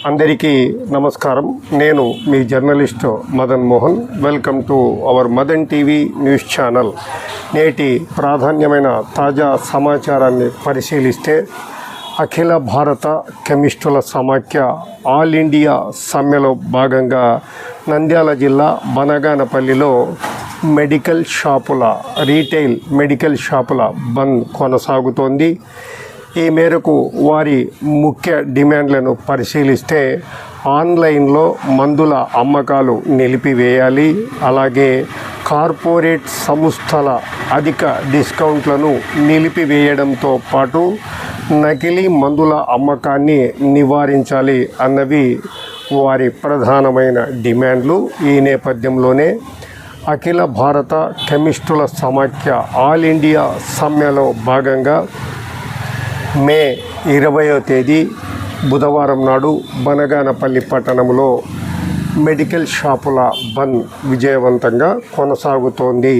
అందరికీ నమస్కారం. నేను మీ journalist Madan Mohan. Welcome to our Madan TV news channel. నేటి ప్రాధాన్యమైన తాజా సమాచారాన్ని పరిశీలిస్తే, అఖిల భారత కెమిస్టుల సమాఖ్య ఆల్ ఇండియా సమ్మెలో భాగంగా నంద్యాల జిల్లా బనగానపల్లిలో రీటైల్ మెడికల్ షాపుల బంద్ కొనసాగుతోంది. ఈ మేరకు వారి ముఖ్య డిమాండ్లను పరిశీలిస్తే, ఆన్లైన్లో మందుల అమ్మకాలు నిలిపివేయాలి, అలాగే కార్పొరేట్ సంస్థల అధిక డిస్కౌంట్లను నిలిపివేయడంతో పాటు నకిలీ మందుల అమ్మకాన్ని నివారించాలి అన్నవి వారి ప్రధానమైన డిమాండ్లు. ఈ నేపథ్యంలోనే అఖిల భారత కెమిస్టుల సమాఖ్య ఆల్ ఇండియా సమ్మెలో భాగంగా మే 20వ తేదీ బుధవారం నాడు బనగానపల్లి పట్టణంలో మెడికల్ షాపుల బంద్ విజయవంతంగా కొనసాగుతోంది.